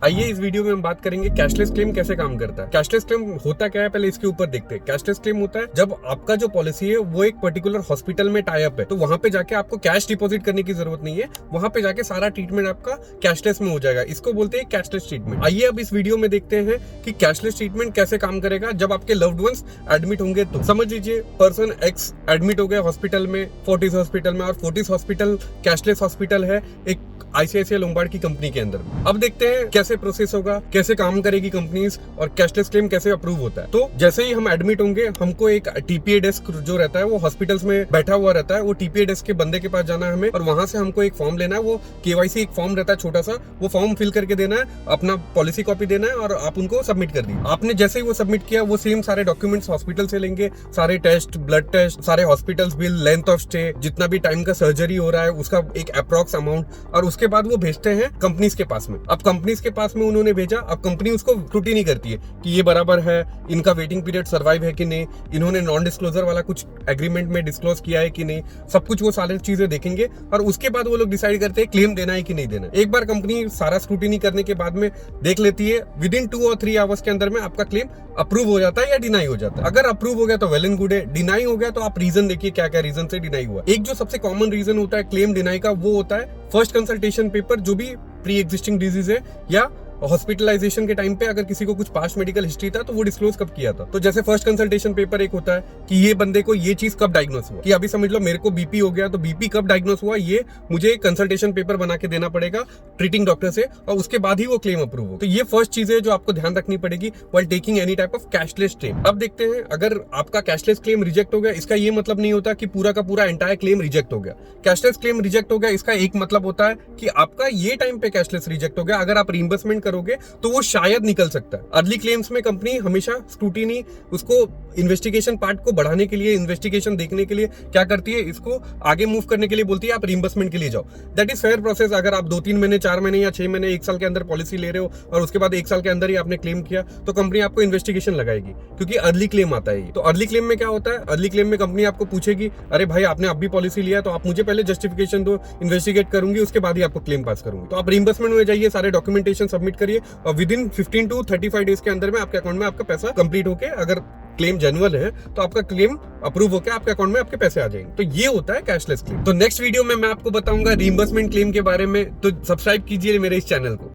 आइए इस वीडियो में हम बात करेंगे कैशलेस क्लेम कैसे काम करता है। कैशलेस क्लेम होता क्या है, पहले इसके ऊपर देखते हैं। कैशलेस क्लेम होता है जब आपका जो पॉलिसी है वो एक पर्टिकुलर हॉस्पिटल में टाई अप है, तो वहां पे जाके आपको कैश डिपॉजिट करने की जरूरत नहीं है, वहां पे जाके सारा ट्रीटमेंट आपका कैशलेस में हो जाएगा। इसको बोलते हैं कैशलेस ट्रीटमेंट। आइए अब इस वीडियो में देखते हैं कि कैशलेस ट्रीटमेंट कैसे काम करेगा। जब आपके लव्ड वंस एडमिट होंगे तो समझ लीजिए पर्सन एक्स एडमिट हो गया हॉस्पिटल में, फोर्टिस हॉस्पिटल में, और फोर्टिस हॉस्पिटल कैशलेस हॉस्पिटल है एक आईसीआईसीआई लोम्बार्ड की कंपनी के अंदर। अब देखते हैं कैसे प्रोसेस होगा, कैसे काम करेगी कंपनीज, और कैशलेस क्लेम कैसे अप्रूव होता है। तो जैसे ही हम एडमिट होंगे, हमको एक टीपीए डेस्क जो रहता है वो हॉस्पिटल्स में बैठा हुआ रहता है, वो टीपीए डेस्क के बंदे के पास जाना है हमें, और वहां से हमको एक फॉर्म लेना है। वो केवाईसी एक फॉर्म रहता है छोटा सा, वो फॉर्म फिल करके देना है, अपना पॉलिसी कॉपी देना है और आप उनको सबमिट कर दिए। आपने जैसे ही वो सबमिट किया, वो सेम सारे डॉक्यूमेंट्स हॉस्पिटल से लेंगे, सारे टेस्ट, ब्लड टेस्ट, सारे hospitals bill, length of stay, जितना भी टाइम का सर्जरी हो रहा है उसका एक अप्रॉक्स अमाउंट, और उसके बाद वो भेजते हैं कंपनीज के पास में। अब कंपनीज के पास में उन्होंने भेजा, अब कंपनी उसको स्क्रूटिनी करती है कि ये बराबर है, इनका वेटिंग पीरियड सर्वाइव है कि नहीं, इन्होंने नॉन डिस्क्लोजर वाला कुछ एग्रीमेंट में डिस्क्लोज किया है कि नहीं, सब कुछ वो सारी चीजें देखेंगे, और उसके बाद वो लोग डिसाइड करते हैं क्लेम देना है कि नहीं देना। एक बार कंपनी सारा स्क्रूटिनी करने के बाद में देख लेती है, विद इन 2 और 3 आवर्स के अंदर में आपका क्लेम अप्रूव हो जाता है या डिनाई हो जाता है। अगर अप्रूव हो गया तो वेल एंड गुड है, डिनाई हो गया तो आप रीजन देखिए क्या क्या रीजन से डिनाई हुआ। एक जो सबसे कॉमन रीजन होता है क्लेम डिनाई का, वो होता है फर्स्ट कंसल्टेशन पेपर, जो भी प्री एग्जिस्टिंग डिजीज है या हॉस्पिटलाइजेशन के टाइम पे अगर किसी को कुछ पास्ट मेडिकल हिस्ट्री था तो वो डिस्क्लोज कब किया था। तो जैसे फर्स्ट कंसल्टेशन पेपर एक होता है कि ये बंदे को ये चीज कब डायग्नोस हुआ, कि अभी समझ लो मेरे को बीपी हो गया, तो बीपी कब डायग्नोस हुआ ये मुझे कंसल्टेशन पेपर बना के देना पड़ेगा ट्रीटिंग डॉक्टर से, और उसके बाद ही वो क्लेम अप्रूव हो। तो ये फर्स्ट चीज है जो आपको ध्यान रखनी पड़ेगी while taking any type of cashless claim. अब देखते हैं, अगर आपका कैशलेस क्लेम रिजेक्ट हो गया, इसका ये मतलब नहीं होता कि पूरा का पूरा एंटायर क्लेम रिजेक्ट हो गया। कैशलेस क्लेम रिजेक्ट हो गया, इसका एक मतलब होता है कि आपका ये टाइम पे कैशलेस रिजेक्ट हो गया, अगर आप रीइंबर्समेंट करोगे तो वो शायद निकल सकता है। अर्ली क्लेम्स में कंपनी हमेशा स्क्रूटिनी, उसको इन्वेस्टिगेशन पार्ट को बढ़ाने के लिए, इन्वेस्टिगेशन देखने के लिए क्या करती है, इसको आगे मूव करने के लिए बोलती है आप रीइंबर्समेंट के लिए जाओ। That is fair process. अगर आप 2-3 महीने, 4 महीने या 6 महीने, 1 साल के अंदर पॉलिसी ले रहे हो और उसके बाद 1 साल के अंदर ही आपने क्लेम किया, तो कंपनी आपको इन्वेस्टिगेशन लगाएगी, क्योंकि अर्ली क्लेम आता है। तो अर्ली क्लेम में क्या होता है, अर्ली क्लेम में कंपनी आपको पूछेगी, अरे भाई आपने अब भी पॉलिसी लिया तो आप मुझे पहले जस्टिफिकेशन दो, इन्वेस्टिगेट करूंगी, उसके बाद ही आपको क्लेम पास करूंगी। तो आप रीइंबर्समेंट में जाइए, सारे डॉक्यूमेंटेशन सबमिट करिए, और विद इन 15 to 35 डेज के अंदर में आपके अकाउंट में आपका पैसा कंप्लीट होके, अगर क्लेम जेन्युइन है तो आपका क्लेम अप्रूव होकर आपके अकाउंट में आपके पैसे आ जाएंगे। तो ये होता है कैशलेस क्लेम। तो नेक्स्ट वीडियो में मैं आपको बताऊंगा रीइंबर्समेंट क्लेम के बारे में, तो सब्सक्राइब कीजिए मेरे इस चैनल को।